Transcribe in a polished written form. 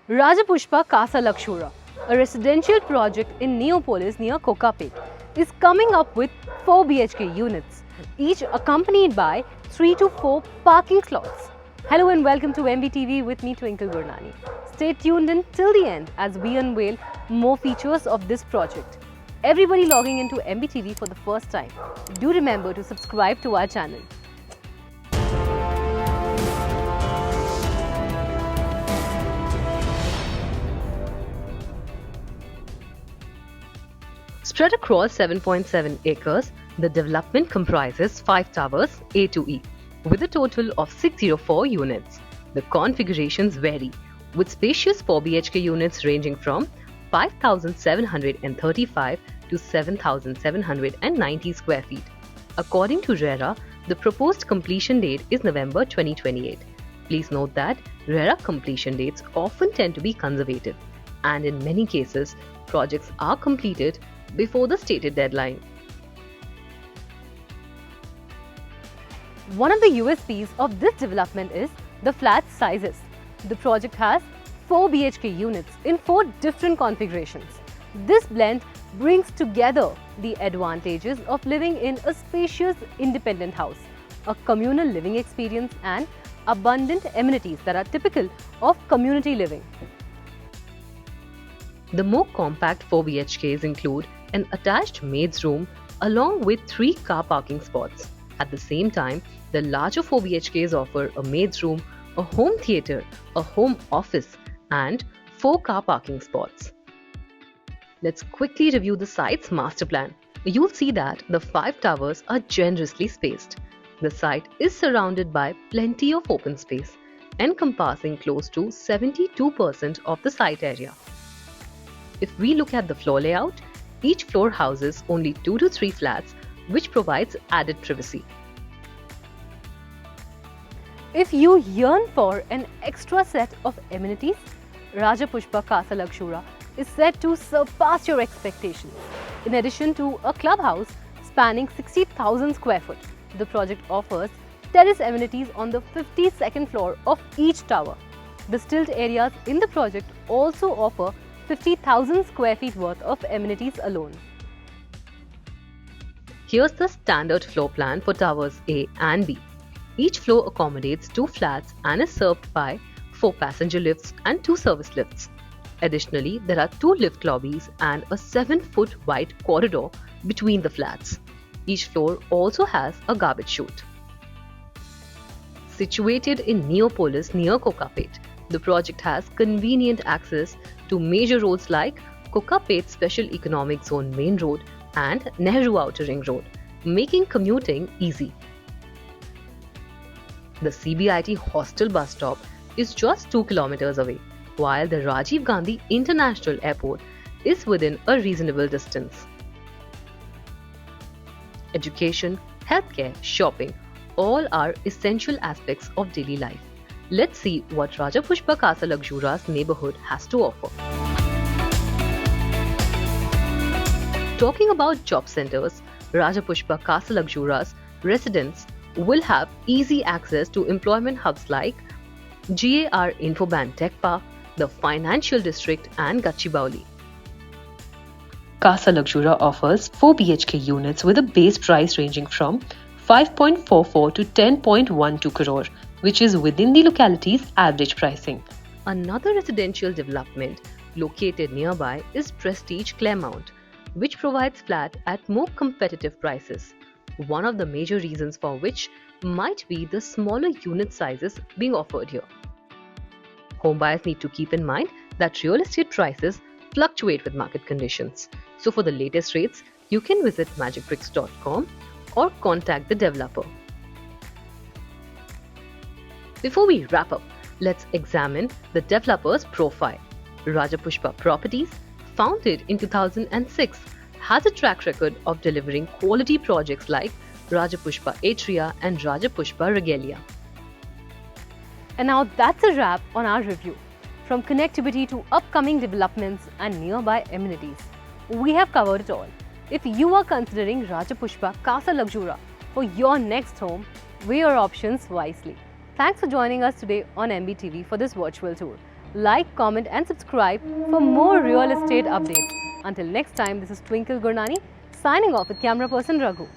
Rajapushpa Casa Lakshura, a residential project in Neopolis near Kokapet, is coming up with 4 BHK units, each accompanied by 3 to 4 parking slots. Hello and welcome to MBTV with me, Twinkle Gurnani. Stay tuned in till the end as we unveil more features of this project. Everybody logging into MBTV for the first time, do remember to subscribe to our channel. Spread across 7.7 acres, the development comprises 5 towers A to E, with a total of 604 units. The configurations vary, with spacious 4 BHK units ranging from 5,735 to 7,790 square feet. According to RERA, the proposed completion date is November 2028. Please note that RERA completion dates often tend to be conservative, and in many cases, projects are completed before the stated deadline. One of the USPs of this development is the flat sizes. The project has 4 BHK units in 4 different configurations. This blend brings together the advantages of living in a spacious independent house, a communal living experience and abundant amenities that are typical of community living. The more compact 4 BHKs include an attached maid's room along with 3 car parking spots. At the same time, the larger 4 BHKs offer a maid's room, a home theatre, a home office and 4 car parking spots. Let's quickly review the site's master plan. You'll see that the 5 towers are generously spaced. The site is surrounded by plenty of open space, encompassing close to 72% of the site area. If we look at the floor layout, each floor houses only 2 to 3 flats, which provides added privacy. If you yearn for an extra set of amenities, Rajapushpa Casa Lakshura is set to surpass your expectations. In addition to a clubhouse spanning 60,000 square foot, the project offers terrace amenities on the 52nd floor of each tower. The stilt areas in the project also offer 50,000 square feet worth of amenities alone. Here's the standard floor plan for towers A and B. Each floor accommodates 2 flats and is served by 4 passenger lifts and 2 service lifts. Additionally, there are 2 lift lobbies and a 7-foot wide corridor between the flats. Each floor also has a garbage chute. Situated in Neopolis near Kokapet, the project has convenient access to major roads like Kokapet Special Economic Zone Main Road and Nehru Outer Ring Road, making commuting easy. The CBIT Hostel bus stop is just 2 kilometers away, while the Rajiv Gandhi International Airport is within a reasonable distance. Education, healthcare, shopping, all are essential aspects of daily life. Let's see what Rajapushpa Casa Lakshura's neighborhood has to offer. Talking about job centers, Rajapushpa Casa Lakshura's residents will have easy access to employment hubs like GAR Infoban Tech Park, the Financial District and Gachibowli. Casa Lakshura offers 4 BHK units with a base price ranging from 5.44 to 10.12 crore, which is within the locality's average pricing. Another residential development located nearby is Prestige Claremont, which provides flat at more competitive prices. One of the major reasons for which might be the smaller unit sizes being offered here. Home buyers need to keep in mind that real estate prices fluctuate with market conditions. So for the latest rates, you can visit magicbricks.com or contact the developer. Before we wrap up, let's examine the developer's profile. Rajapushpa Properties, founded in 2006, has a track record of delivering quality projects like Rajapushpa Atria and Rajapushpa Regalia. And now that's a wrap on our review. From connectivity to upcoming developments and nearby amenities, we have covered it all. If you are considering Rajapushpa Casa Lakshura for your next home, weigh your options wisely. Thanks for joining us today on MBTV for this virtual tour. Like, comment and subscribe for more real estate updates. Until next time, this is Twinkle Gurnani signing off with camera person Raghu.